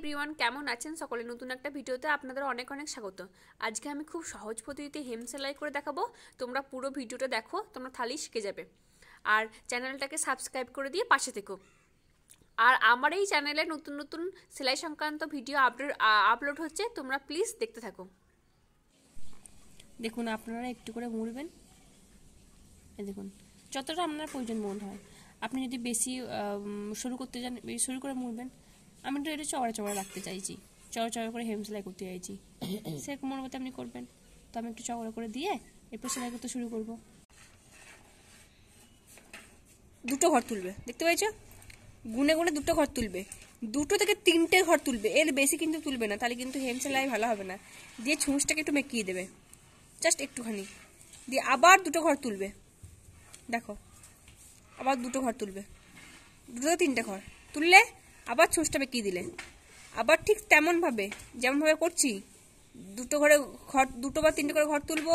Everyone, কেমন আছেন সকলে? নতুন একটা ভিডিওতে আপনাদের অনেক অনেক স্বাগত। আজকে আমি খুব সহজ পদ্ধতিতে হেম সেলাই করে দেখাবো। তোমরা পুরো ভিডিওটা দেখো, তোমরা তাহলেই শিখে যাবে। আর চ্যানেলটাকে সাবস্ক্রাইব করে দিয়ে পাশে থেকো। আর আমার এই চ্যানেলে নতুন নতুন সেলাই সংক্রান্ত ভিডিও আপলোড হচ্ছে, তোমরা প্লিজ দেখতে থাকো। দেখুন, আপনারা একটু করে মুড়বেন। দেখুন, যতটা আপনার প্রয়োজন মনে হয়। আপনি যদি বেশি শুরু করতে চান, বেশি শুরু করে মুড়বেন। আমি তো এটা চওড়া চওড়া রাখতে চাইছি, চওড়া চওড়া করে হেম সেলাই করতে চাইছি, সেরকম মনে মতো আপনি করবেন। তো আমি একটু চওড়া করে দিয়ে এরপর সেলাই করতে শুরু করব। দুটো ঘর তুলবে, দেখতে পাইছো? গুনে গুনে দুটো ঘর তুলবে, 2 থেকে 3টে ঘর তুলবে, এর বেশি কিন্তু তুলবে না, তাহলে কিন্তু হেম সেলাই ভালো হবে না। দিয়ে ছুঁচটাকে একটু মেকিয়ে দেবে, জাস্ট একটুখানি, দিয়ে আবার 2টো ঘর তুলবে। দেখো, আবার 2টো ঘর তুলবে, 2 থেকে 3টে ঘর তুললে আবার ছুঁচটা বেঁকিয়ে দিলে, আবার ঠিক তেমনভাবে যেমনভাবে করছি 2টো ঘরে ঘর, 2টো বা 3টে করে ঘর তুলবো।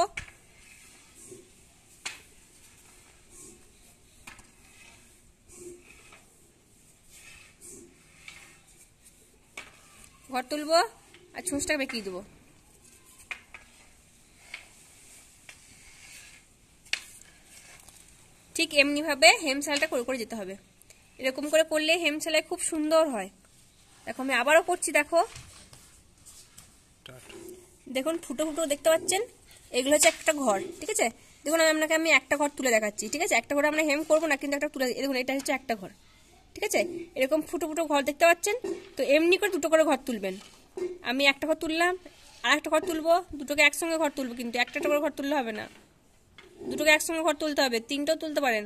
ঘর তুলবো আর ছুঁচটা বেঁকিয়ে দেবো। ঠিক এমনিভাবে হেম সেলাইটা করে করে যেতে হবে। এরকম করে করলে হেম সেলাই খুব সুন্দর হয়। দেখো, আমি আবারও করছি। দেখো, দেখুন ফুটো ফুটো দেখতে পাচ্ছেন, এগুলো হচ্ছে একটা ঘর, ঠিক আছে? দেখুন, আমি একটা ঘর তুলে দেখাচ্ছি, ঠিক আছে? একটা ঘরে আমরা হেম করবো না, কিন্তু একটা তুলে, দেখুন এটা হচ্ছে একটা ঘর, ঠিক আছে? এরকম ফুটো ফুটো ঘর দেখতে পাচ্ছেন। তো এমনি করে 2টো করে ঘর তুলবেন। আমি একটা ঘর তুললাম, আর একটা ঘর তুলবো, 2টোকে একসঙ্গে ঘর তুলবো, কিন্তু একটা করে ঘর তুললে হবে না, 2টোকে একসঙ্গে ঘর তুলতে হবে। 3টেও তুলতে পারেন।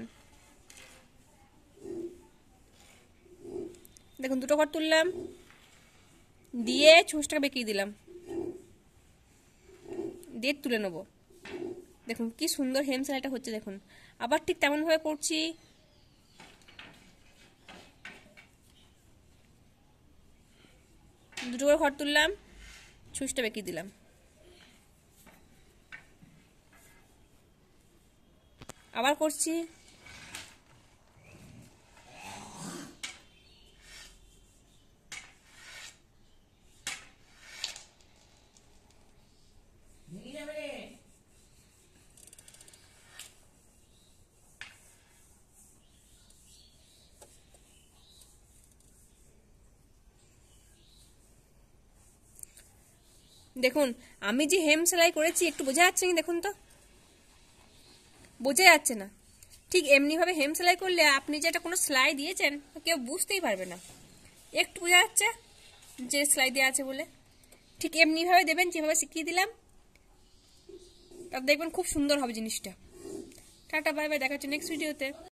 দেখুন, 2টো ঘর তুললাম, দিয়ে ছুঁচটাকে বেঁকিয়ে দিলাম, দিয়ে তুলে নেবো। দেখুন কি সুন্দর হেম সেলাইটা হচ্ছে। দেখুন, আবার ঠিক তেমন ভাবে করছি। দুটো করে ঘর তুললাম, ছুঁচটা বেঁকিয়ে দিলাম, আবার করছি। দেখুন, আমি যে হেম সেলাই করেছি একটু বোঝা যাচ্ছে না? দেখুন তো, বোঝা যাচ্ছে না। ঠিক এমনিভাবে হেম সেলাই করলে আপনি যে এটা কোনো সেলাই দিয়েছেন কেউ বুঝতেই পারবে না। একটু বোঝা যাচ্ছে যে সেলাই দেওয়া আছে বলে। ঠিক এমনিভাবে দেবেন যেভাবে শিখিয়ে দিলাম, তারপর দেখবেন খুব সুন্দর হবে জিনিসটা। টাটা, বাই বাই, দেখা হচ্ছে নেক্সট ভিডিওতে।